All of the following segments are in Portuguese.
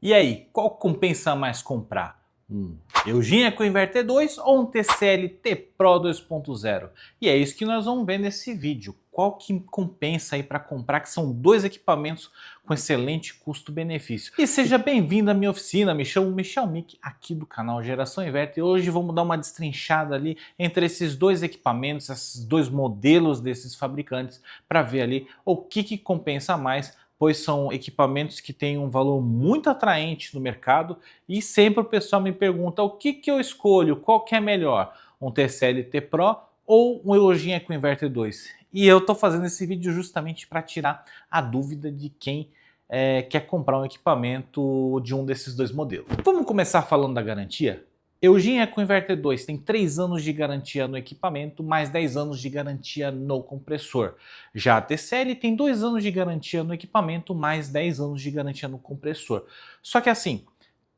E aí, qual compensa mais comprar? Um Eugene EcoInverter 2 ou um TCL T-Pro 2.0? E é isso que nós vamos ver nesse vídeo. Qual que compensa aí para comprar, que são dois equipamentos com excelente custo-benefício. E seja bem-vindo à minha oficina, me chamo Michel Mick, aqui do canal Geração Inverter, e hoje vamos dar uma destrinchada ali entre esses dois equipamentos, esses dois modelos desses fabricantes, para ver ali o que compensa mais, pois são equipamentos que têm um valor muito atraente no mercado e sempre o pessoal me pergunta o que eu escolho, qual que é melhor, um TCL T-Pro ou um Eugene EcoInverter 2? E eu estou fazendo esse vídeo justamente para tirar a dúvida de quem quer comprar um equipamento de um desses dois modelos. Vamos começar falando da garantia? Eugene EcoInverter 2 tem 3 anos de garantia no equipamento, mais 10 anos de garantia no compressor. Já a TCL tem 2 anos de garantia no equipamento, mais 10 anos de garantia no compressor. Só que assim,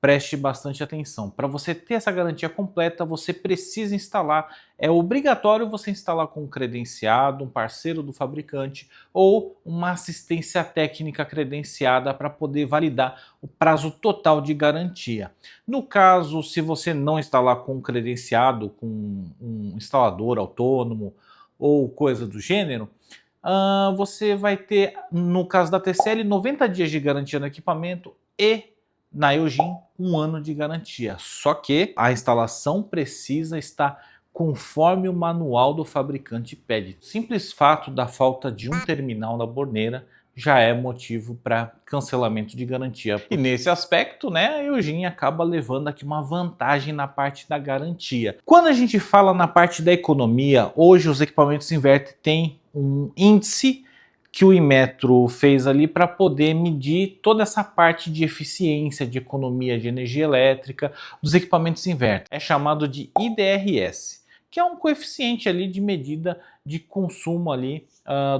preste bastante atenção. Para você ter essa garantia completa, você precisa instalar, é obrigatório você instalar com um credenciado, um parceiro do fabricante ou uma assistência técnica credenciada para poder validar o prazo total de garantia. No caso, se você não instalar com um credenciado, com um instalador autônomo ou coisa do gênero, você vai ter, no caso da TCL, 90 dias de garantia no equipamento e na Eugene, 1 ano de garantia. Só que a instalação precisa estar conforme o manual do fabricante pede. O simples fato da falta de um terminal na borneira já é motivo para cancelamento de garantia. E nesse aspecto, né, a Eugene acaba levando aqui uma vantagem na parte da garantia. Quando a gente fala na parte da economia, hoje os equipamentos inverter têm um índice que o Inmetro fez ali para poder medir toda essa parte de eficiência, de economia de energia elétrica dos equipamentos inverter. É chamado de IDRS, que é um coeficiente ali de medida de consumo ali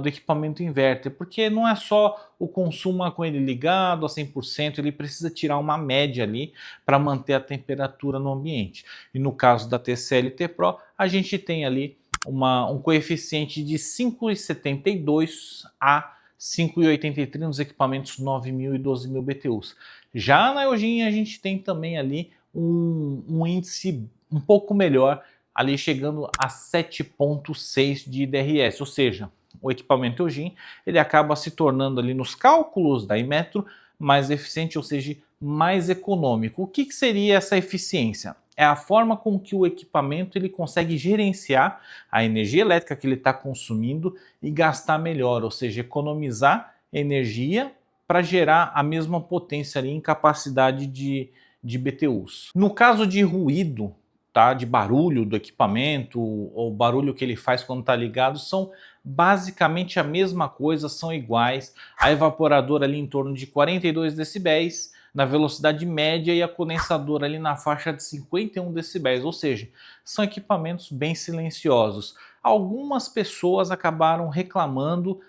do equipamento inverter, porque não é só o consumo com ele ligado a 100%, ele precisa tirar uma média ali para manter a temperatura no ambiente. E no caso da TCL T-Pro, a gente tem ali um coeficiente de 5,72 a 5,83 nos equipamentos 9.000 e 12.000 BTUs. Já na Eugene a gente tem também ali um índice um pouco melhor, ali chegando a 7,6 de IDRS, ou seja, o equipamento Eugene ele acaba se tornando ali nos cálculos da Inmetro mais eficiente, ou seja, mais econômico. O que seria essa eficiência? É a forma com que o equipamento ele consegue gerenciar a energia elétrica que ele está consumindo e gastar melhor, ou seja, economizar energia para gerar a mesma potência ali em capacidade de BTUs. No caso de ruído, tá, de barulho do equipamento, ou barulho que ele faz quando está ligado, são basicamente a mesma coisa, são iguais. A evaporadora ali em torno de 42 decibéis, na velocidade média, e a condensadora ali na faixa de 51 decibéis, ou seja, são equipamentos bem silenciosos. Algumas pessoas acabaram reclamando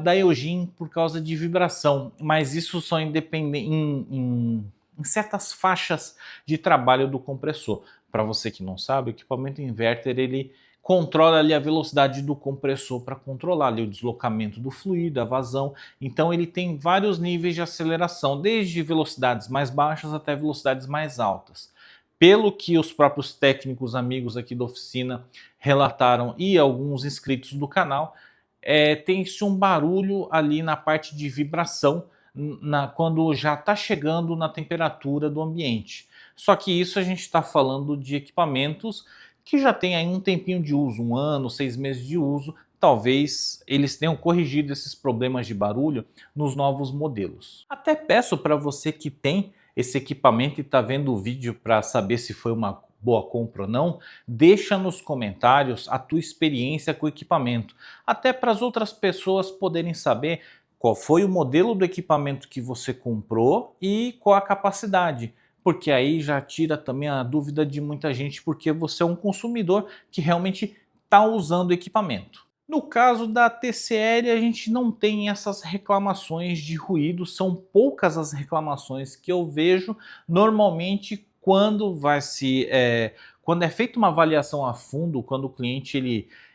da Eugene por causa de vibração, mas isso só independente em certas faixas de trabalho do compressor. Para você que não sabe, o equipamento inverter ele controla ali a velocidade do compressor para controlar ali o deslocamento do fluido, a vazão. Então ele tem vários níveis de aceleração, desde velocidades mais baixas até velocidades mais altas. Pelo que os próprios técnicos amigos aqui da oficina relataram e alguns inscritos do canal, tem-se um barulho ali na parte de vibração quando já está chegando na temperatura do ambiente. Só que isso a gente está falando de equipamentos que já tem aí um tempinho de uso, 1 ano, 6 meses de uso. Talvez eles tenham corrigido esses problemas de barulho nos novos modelos. Até peço para você que tem esse equipamento e está vendo o vídeo para saber se foi uma boa compra ou não, deixa nos comentários a tua experiência com o equipamento, até para as outras pessoas poderem saber qual foi o modelo do equipamento que você comprou e qual a capacidade. Porque aí já tira também a dúvida de muita gente, porque você é um consumidor que realmente está usando o equipamento. No caso da TCL, a gente não tem essas reclamações de ruído, são poucas as reclamações que eu vejo. Normalmente, quando quando é feita uma avaliação a fundo, quando o cliente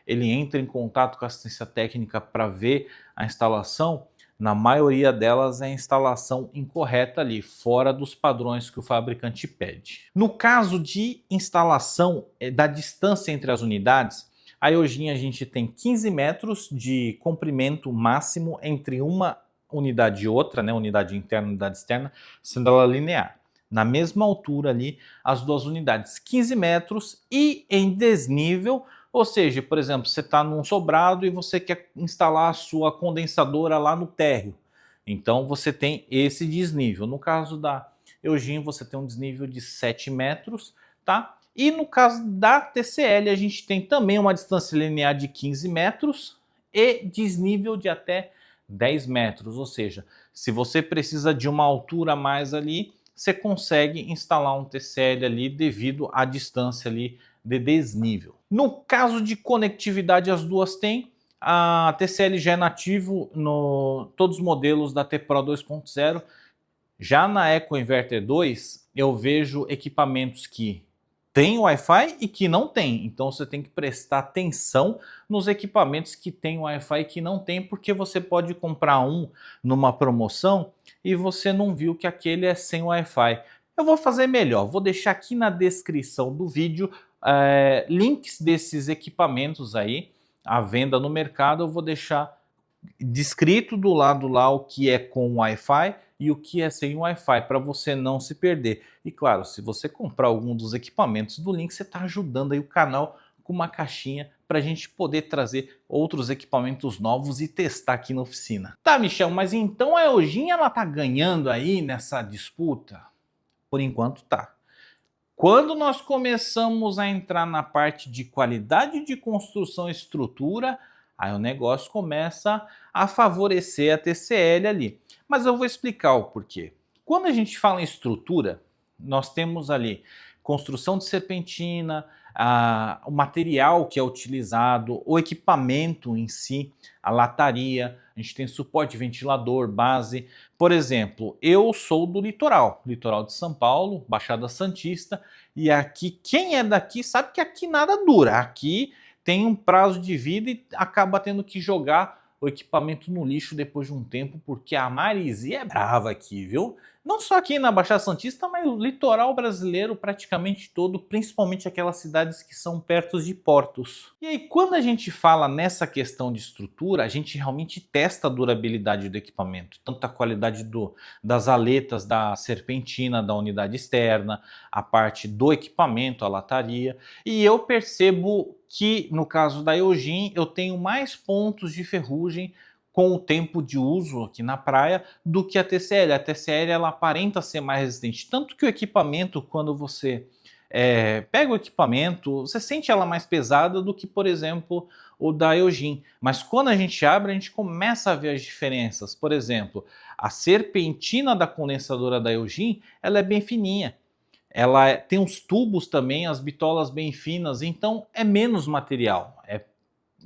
ele entra em contato com a assistência técnica para ver a instalação, na maioria delas é a instalação incorreta ali, fora dos padrões que o fabricante pede. No caso de instalação da distância entre as unidades, a Eugin a gente tem 15 metros de comprimento máximo entre uma unidade e outra, né, unidade interna e unidade externa, sendo ela linear. Na mesma altura ali, as duas unidades, 15 metros e em desnível, ou seja, por exemplo, você está num sobrado e você quer instalar a sua condensadora lá no térreo. Então você tem esse desnível. No caso da Eugin, você tem um desnível de 7 metros, tá? E no caso da TCL, a gente tem também uma distância linear de 15 metros e desnível de até 10 metros. Ou seja, se você precisa de uma altura a mais ali, você consegue instalar um TCL ali devido à distância ali de desnível. No caso de conectividade, as duas têm. A TCL já é nativo no todos os modelos da T-Pro 2.0. Já na Eco Inverter 2, eu vejo equipamentos que tem Wi-Fi e que não tem. Então você tem que prestar atenção nos equipamentos que tem Wi-Fi e que não tem, porque você pode comprar um numa promoção e você não viu que aquele é sem Wi-Fi. Eu vou fazer melhor, vou deixar aqui na descrição do vídeo links desses equipamentos aí, à venda no mercado. Eu vou deixar descrito do lado lá o que é com Wi-Fi e o que é sem Wi-Fi, para você não se perder. E claro, se você comprar algum dos equipamentos do link, você está ajudando aí o canal com uma caixinha para a gente poder trazer outros equipamentos novos e testar aqui na oficina. Tá, Michel, mas então a Eugin ela tá ganhando aí nessa disputa? Por enquanto tá. Quando nós começamos a entrar na parte de qualidade de construção e estrutura, aí o negócio começa a favorecer a TCL ali. Mas eu vou explicar o porquê. Quando a gente fala em estrutura, nós temos ali construção de serpentina, o material que é utilizado, o equipamento em si, a lataria, a gente tem suporte ventilador, base. Por exemplo, eu sou do litoral de São Paulo, Baixada Santista, e aqui, quem é daqui sabe que aqui nada dura. Aqui tem um prazo de vida e acaba tendo que jogar o equipamento no lixo depois de um tempo, porque a maresia é brava aqui, viu? Não só aqui na Baixada Santista, mas o litoral brasileiro praticamente todo, principalmente aquelas cidades que são perto de portos. E aí, quando a gente fala nessa questão de estrutura, a gente realmente testa a durabilidade do equipamento, tanto a qualidade das aletas da serpentina da unidade externa, a parte do equipamento, a lataria, e eu percebo que no caso da Eugin eu tenho mais pontos de ferrugem com o tempo de uso aqui na praia do que a TCL. A TCL ela aparenta ser mais resistente, tanto que o equipamento, quando você pega o equipamento, você sente ela mais pesada do que, por exemplo, o da Eugin. Mas quando a gente abre, a gente começa a ver as diferenças. Por exemplo, a serpentina da condensadora da Eugin, ela é bem fininha. Ela tem uns tubos também, as bitolas bem finas, então é menos material.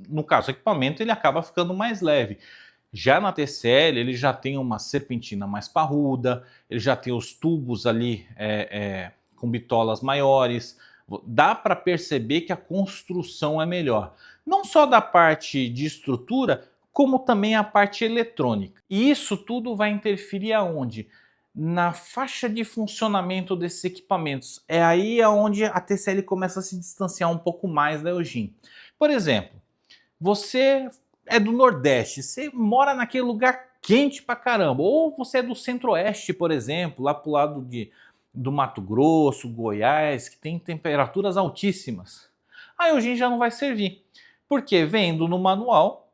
No caso, o equipamento ele acaba ficando mais leve. Já na TCL, ele já tem uma serpentina mais parruda, ele já tem os tubos ali com bitolas maiores. Dá para perceber que a construção é melhor. Não só da parte de estrutura, como também a parte eletrônica. E isso tudo vai interferir aonde? Na faixa de funcionamento desses equipamentos. É aí onde a TCL começa a se distanciar um pouco mais da Eugin. Por exemplo, você é do Nordeste, você mora naquele lugar quente pra caramba, ou você é do Centro-Oeste, por exemplo, lá pro lado do Mato Grosso, Goiás, que tem temperaturas altíssimas. A Eugin já não vai servir, porque vendo no manual,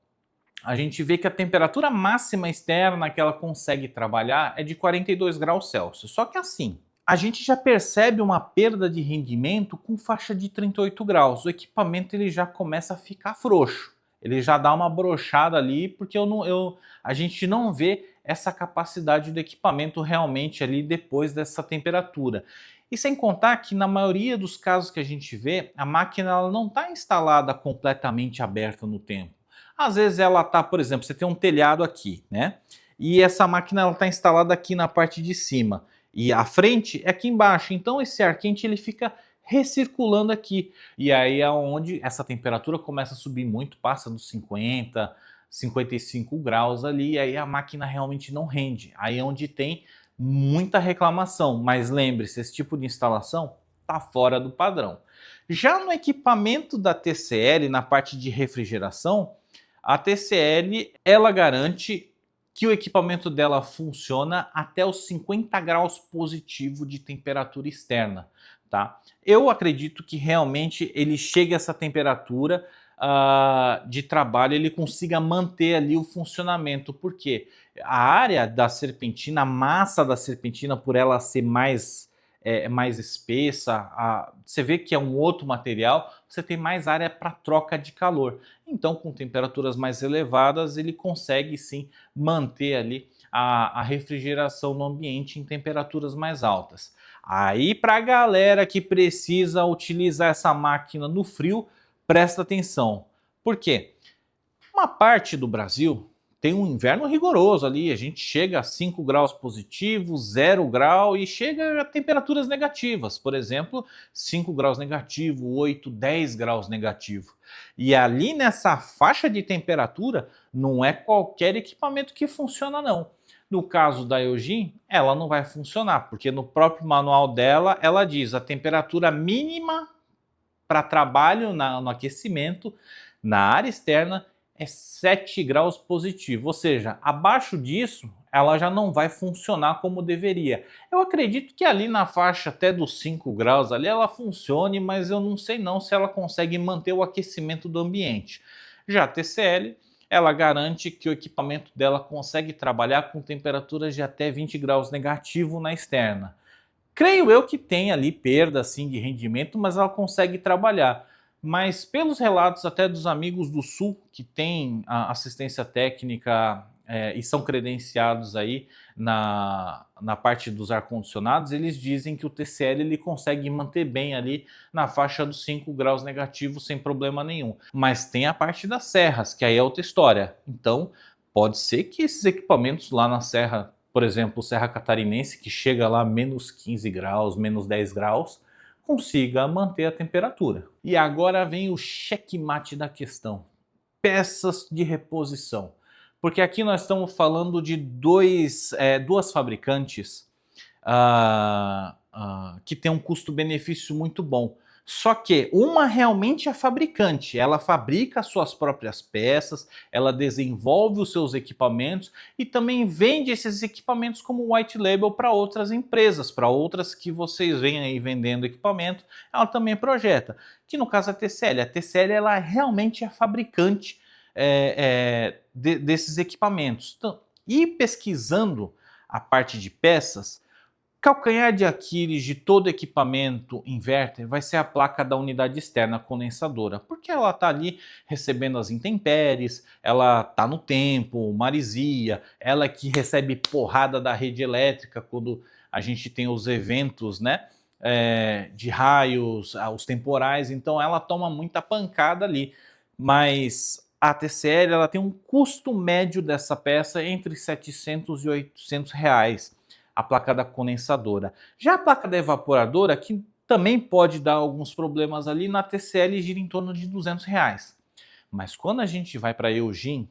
a gente vê que a temperatura máxima externa que ela consegue trabalhar é de 42 graus Celsius. Só que assim, a gente já percebe uma perda de rendimento com faixa de 38 graus. O equipamento ele já começa a ficar frouxo. Ele já dá uma brochada ali, porque a gente não vê essa capacidade do equipamento realmente ali depois dessa temperatura. E sem contar que na maioria dos casos que a gente vê, a máquina ela não está instalada completamente aberta no tempo. Às vezes ela está, por exemplo, você tem um telhado aqui, né? E essa máquina está instalada aqui na parte de cima. E a frente é aqui embaixo. Então esse ar quente ele fica recirculando aqui. E aí é onde essa temperatura começa a subir muito, passa dos 50, 55 graus ali, e aí a máquina realmente não rende. Aí é onde tem muita reclamação, mas lembre-se, esse tipo de instalação está fora do padrão. Já no equipamento da TCL, na parte de refrigeração, a TCL ela garante que o equipamento dela funciona até os 50 graus positivo de temperatura externa, tá? Eu acredito que realmente ele chegue a essa temperatura de trabalho, ele consiga manter ali o funcionamento, porque a área da serpentina, a massa da serpentina, por ela ser mais espessa, você vê que é um outro material, você tem mais área para troca de calor. Então, com temperaturas mais elevadas, ele consegue sim manter ali a refrigeração no ambiente em temperaturas mais altas. Aí, para a galera que precisa utilizar essa máquina no frio, presta atenção. Por quê? Uma parte do Brasil tem um inverno rigoroso ali, a gente chega a 5 graus positivos, 0 grau e chega a temperaturas negativas, por exemplo, 5 graus negativo, 8, 10 graus negativo. E ali nessa faixa de temperatura, não é qualquer equipamento que funciona não. No caso da Eugene, ela não vai funcionar, porque no próprio manual dela, ela diz a temperatura mínima para trabalho no aquecimento, na área externa, é 7 graus positivo, ou seja, abaixo disso ela já não vai funcionar como deveria. Eu acredito que ali na faixa até dos 5 graus ali ela funcione, mas eu não sei não se ela consegue manter o aquecimento do ambiente. Já a TCL, ela garante que o equipamento dela consegue trabalhar com temperaturas de até 20 graus negativo na externa. Creio eu que tem ali perda assim, de rendimento, mas ela consegue trabalhar. Mas pelos relatos até dos amigos do Sul, que têm a assistência técnica e são credenciados aí na parte dos ar-condicionados, eles dizem que o TCL ele consegue manter bem ali na faixa dos 5 graus negativos sem problema nenhum. Mas tem a parte das serras, que aí é outra história. Então pode ser que esses equipamentos lá na serra, por exemplo, Serra Catarinense, que chega lá menos 15 graus, menos 10 graus, consiga manter a temperatura. E agora vem o checkmate da questão: peças de reposição. Porque aqui nós estamos falando de duas fabricantes que tem um custo-benefício muito bom. Só que uma realmente é fabricante, ela fabrica as suas próprias peças, ela desenvolve os seus equipamentos e também vende esses equipamentos como white label para outras empresas, para outras que vocês veem aí vendendo equipamento, ela também projeta. Que no caso a TCL. A TCL ela realmente é fabricante desses equipamentos. Então, e pesquisando a parte de peças, calcanhar de Aquiles de todo equipamento inverter vai ser a placa da unidade externa condensadora, porque ela está ali recebendo as intempéries, ela está no tempo, maresia, ela que recebe porrada da rede elétrica quando a gente tem os eventos, né, de raios, os temporais, então ela toma muita pancada ali, mas a TCL ela tem um custo médio dessa peça entre 700 e 800 reais. A placa da condensadora. Já a placa da evaporadora, que também pode dar alguns problemas ali, na TCL gira em torno de 200 reais. Mas quando a gente vai para a Eugene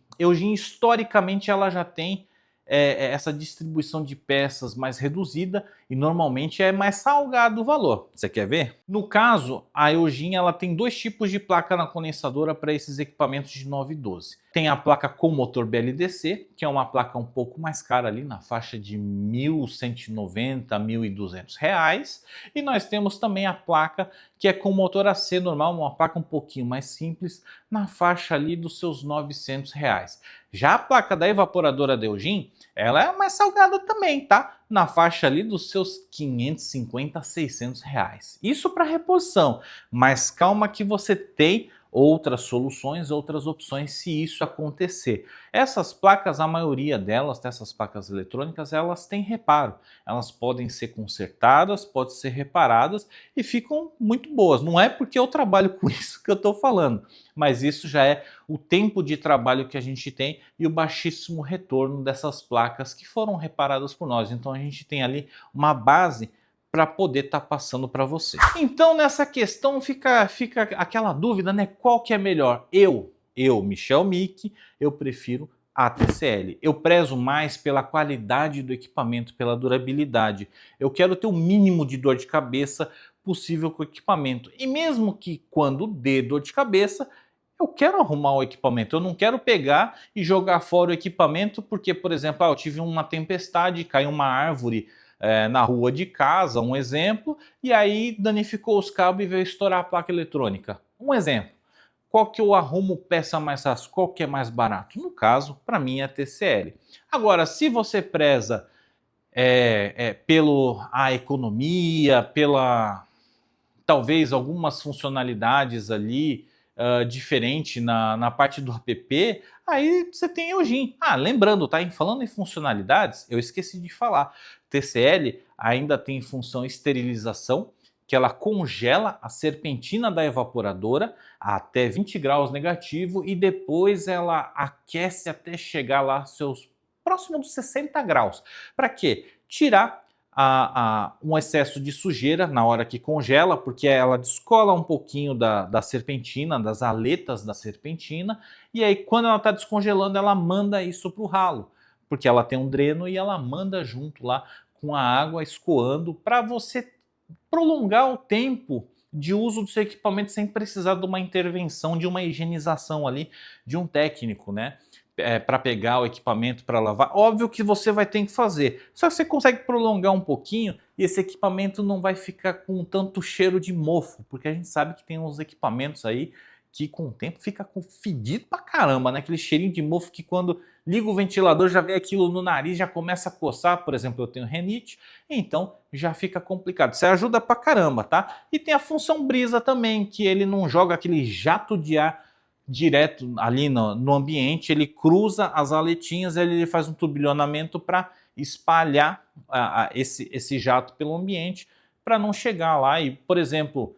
historicamente ela já tem essa distribuição de peças mais reduzida e normalmente é mais salgado o valor. Você quer ver? No caso, a Eugene ela tem dois tipos de placa na condensadora para esses equipamentos de 9 e 12. Tem a placa com motor BLDC, que é uma placa um pouco mais cara ali, na faixa de R$ 1.190, R$ 1.200 reais. E nós temos também a placa que é com motor AC normal, uma placa um pouquinho mais simples, na faixa ali dos seus R$ 900 reais. Já a placa da evaporadora da Eugene, ela é mais salgada também, tá? Na faixa ali dos seus 550 a 600 reais. Isso para reposição, mas calma que você tem outras soluções, outras opções se isso acontecer. Essas placas, a maioria delas, dessas placas eletrônicas, elas têm reparo. Elas podem ser consertadas, podem ser reparadas e ficam muito boas. Não é porque eu trabalho com isso que eu estou falando, mas isso já é o tempo de trabalho que a gente tem e o baixíssimo retorno dessas placas que foram reparadas por nós. Então a gente tem ali uma base para poder estar passando para você. Então nessa questão fica aquela dúvida, né? Qual que é melhor? Eu Eu, Michel Mick, eu prefiro a TCL. Eu prezo mais pela qualidade do equipamento, pela durabilidade. Eu quero ter o mínimo de dor de cabeça possível com o equipamento. E mesmo que quando dê dor de cabeça, eu quero arrumar o equipamento. Eu não quero pegar e jogar fora o equipamento porque, por exemplo, eu tive uma tempestade, caiu uma árvore na rua de casa, um exemplo, e aí danificou os cabos e veio estourar a placa eletrônica. Um exemplo. Qual que eu arrumo peça mais fácil? Qual que é mais barato? No caso, para mim é a TCL. Agora, se você preza pela economia, pela talvez algumas funcionalidades ali diferente na parte do app, aí você tem Eugene. Lembrando, tá? Falando em funcionalidades, eu esqueci de falar. TCL ainda tem função esterilização, que ela congela a serpentina da evaporadora a até 20 graus negativo e depois ela aquece até chegar lá seus próximo dos 60 graus. Para quê? Tirar um excesso de sujeira na hora que congela, porque ela descola um pouquinho da serpentina, das aletas da serpentina, e aí quando ela está descongelando, ela manda isso para o ralo, porque ela tem um dreno e ela manda junto lá com a água escoando para você prolongar o tempo de uso do seu equipamento sem precisar de uma intervenção, de uma higienização ali de um técnico, né? Para pegar o equipamento para lavar. Óbvio que você vai ter que fazer, só que você consegue prolongar um pouquinho e esse equipamento não vai ficar com tanto cheiro de mofo, porque a gente sabe que tem uns equipamentos aí que com o tempo fica com fedido pra caramba, né? Aquele cheirinho de mofo que quando liga o ventilador já vem aquilo no nariz, já começa a coçar. Por exemplo, eu tenho rinite, então já fica complicado. Isso ajuda pra caramba, tá? E tem a função brisa também, que ele não joga aquele jato de ar direto ali no ambiente, ele cruza as aletinhas, ele faz um turbilhonamento para espalhar esse jato pelo ambiente, para não chegar lá e, por exemplo,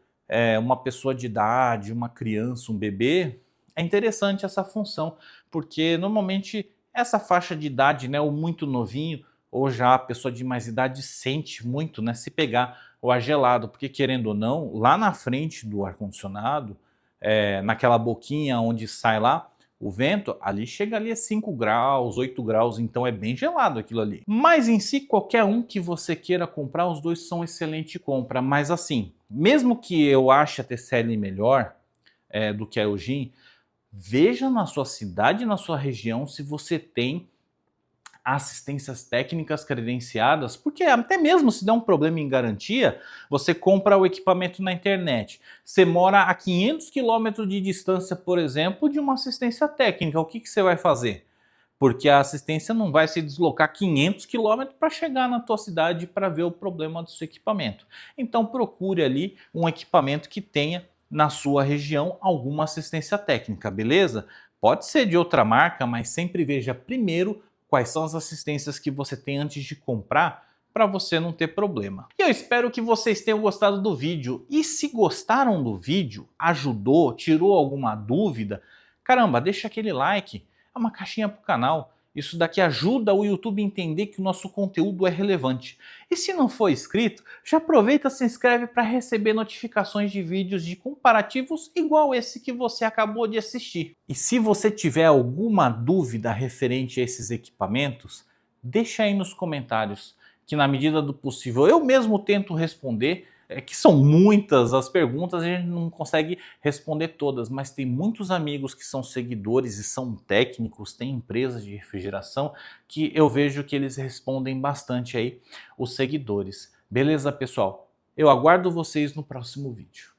uma pessoa de idade, uma criança, um bebê, é interessante essa função, porque normalmente essa faixa de idade, né, o muito novinho, ou já a pessoa de mais idade sente muito, né, se pegar o ar gelado, porque querendo ou não, lá na frente do ar-condicionado, naquela boquinha onde sai lá o vento, ali chega ali a 5 graus, 8 graus, então é bem gelado aquilo ali. Mas em si, qualquer um que você queira comprar, os dois são excelente compra, mas assim, mesmo que eu ache a TCL melhor do que a Eugene, veja na sua cidade, na sua região, se você tem assistências técnicas credenciadas, porque até mesmo se der um problema em garantia, você compra o equipamento na internet. Você mora a 500 km de distância, por exemplo, de uma assistência técnica. O que você vai fazer? Porque a assistência não vai se deslocar 500 km para chegar na tua cidade para ver o problema do seu equipamento. Então procure ali um equipamento que tenha na sua região alguma assistência técnica, beleza? Pode ser de outra marca, mas sempre veja primeiro quais são as assistências que você tem antes de comprar, para você não ter problema. E eu espero que vocês tenham gostado do vídeo. E se gostaram do vídeo, ajudou, tirou alguma dúvida, caramba, deixa aquele like, é uma caixinha pro canal. Isso daqui ajuda o YouTube a entender que o nosso conteúdo é relevante. E se não for inscrito, já aproveita e se inscreve para receber notificações de vídeos de comparativos igual esse que você acabou de assistir. E se você tiver alguma dúvida referente a esses equipamentos, deixa aí nos comentários, que na medida do possível eu mesmo tento responder. Que são muitas as perguntas, a gente não consegue responder todas, mas tem muitos amigos que são seguidores e são técnicos, tem empresas de refrigeração, que eu vejo que eles respondem bastante aí os seguidores. Beleza, pessoal? Eu aguardo vocês no próximo vídeo.